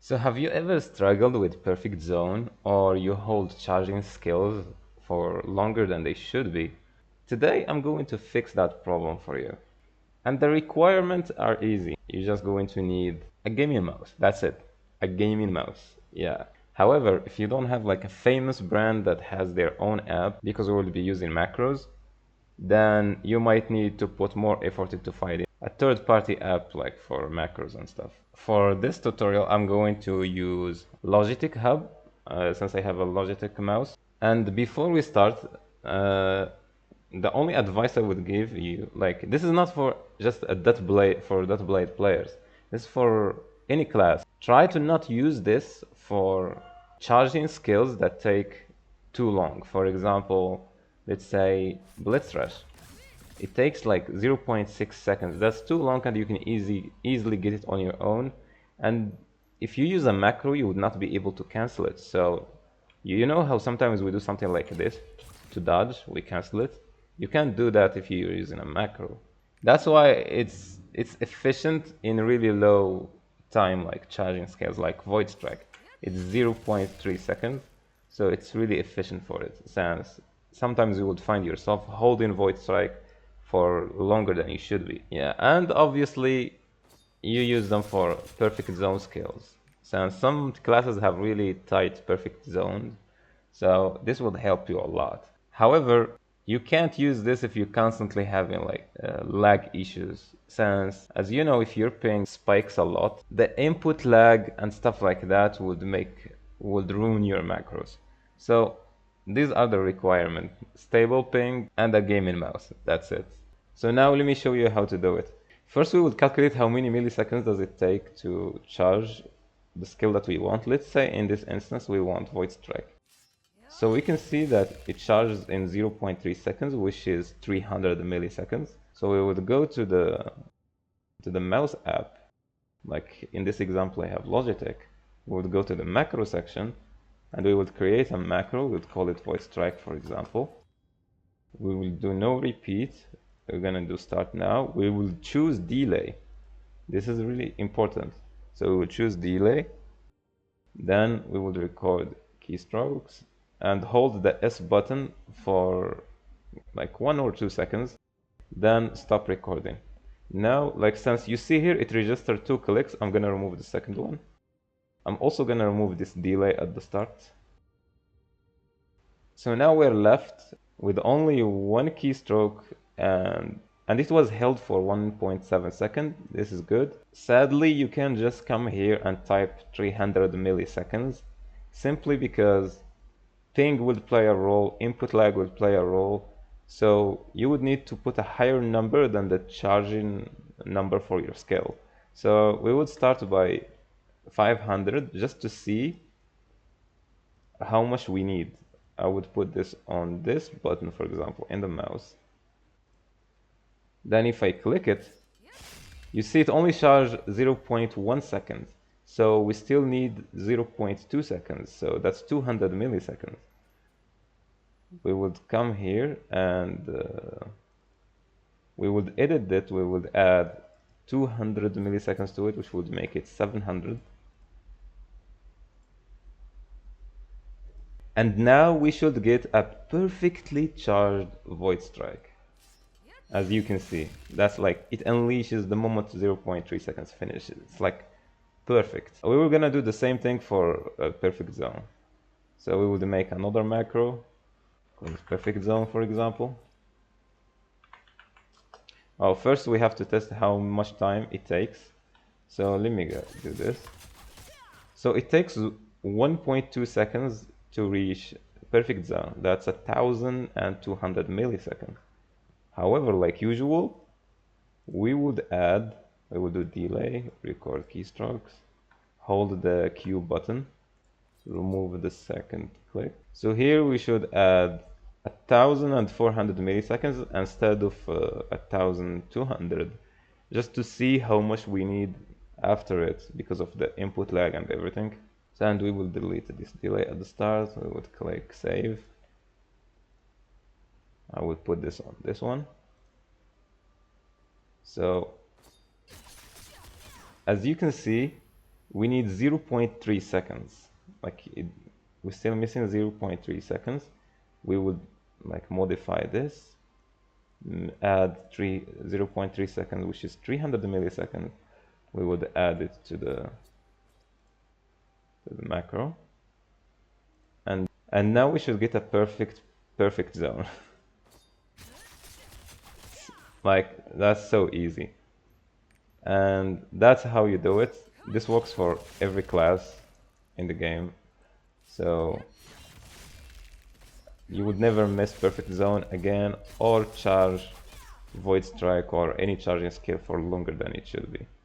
So have you ever struggled with perfect zone or you hold charging skills for longer than they should be? Today I'm going to fix that problem for you. And the requirements are easy. You're just going to need a gaming mouse. That's it. A gaming mouse. Yeah. However, if you don't have like a famous brand that has their own app because we will be using macros, then you might need to put more effort into finding a third-party app like for macros and stuff. For this tutorial, I'm going to use Logitech Hub since I have a Logitech mouse. And before we start, the only advice I would give you, like this is not for just a Dot Blade players. This is for any class. Try to not use this for charging skills that take too long. For example, let's say Blitz Rush. It takes like 0.6 seconds. That's too long and you can easily get it on your own. And if you use a macro, you would not be able to cancel it. So you know how sometimes we do something like this to dodge, we cancel it. You can't do that if you're using a macro. That's why it's efficient in really low time like charging scales like Void Strike. It's 0.3 seconds, so it's really efficient for it. Since sometimes you would find yourself holding Void Strike for longer than you should be. Yeah, and obviously you use them for perfect zone skills. Since some classes have really tight perfect zones, so this would help you a lot. However, you can't use this if you're constantly having like lag issues. Since, as you know, if your ping spikes a lot, the input lag and stuff like that would ruin your macros. So these are the requirements: stable ping and a gaming mouse. That's it. So now let me show you how to do it. First, we would calculate how many milliseconds does it take to charge the skill that we want. Let's say in this instance we want Void Strike. So we can see that it charges in 0.3 seconds, which is 300 milliseconds. So we would go to the mouse app, like in this example I have Logitech. We would go to the macro section and we would create a macro. We would call it Void Strike, for example. We will do no repeat. We're gonna do start now. We will choose delay. This is really important. So we will choose delay. Then we will record keystrokes and hold the S button for like 1 or 2 seconds, then stop recording. Now, like since you see here, it registered 2 clicks, I'm gonna remove the second one. I'm also gonna remove this delay at the start. So now we're left with only one keystroke and it was held for 1.7 seconds. This is good. Sadly, you can just come here and type 300 milliseconds simply because ping would play a role, input lag would play a role. So you would need to put a higher number than the charging number for your skill. So we would start by 500 just to see how much we need. I would put this on this button, for example, in the mouse. Then if I click it, you see it only charged 0.1 seconds. So we still need 0.2 seconds. So that's 200 milliseconds. We would come here and we would edit it. We would add 200 milliseconds to it, which would make it 700. And now we should get a perfectly charged Void Strike. As you can see, that's like, it unleashes the moment 0.3 seconds finishes. It's like perfect. We were gonna do the same thing for a perfect zone. So we would make another macro, called perfect zone, for example. Oh, first we have to test how much time it takes. So let me do this. So it takes 1.2 seconds to reach perfect zone. That's 1,200 milliseconds. However, like usual, we would do delay, record keystrokes, hold the Q button, remove the second click. So here we should add 1,400 milliseconds instead of 1,200, just to see how much we need after it because of the input lag and everything. And we will delete this delay at the start. We would click save. I would put this on this one. So as you can see, we need 0.3 seconds. Like we're still missing 0.3 seconds. We would like modify this, add 0.3 seconds, which is 300 milliseconds. We would add it to the macro, and now we should get a perfect zone. Like, that's so easy. And that's how you do it. This works for every class in the game. So you would never miss perfect zone again or charge Void Strike or any charging skill for longer than it should be.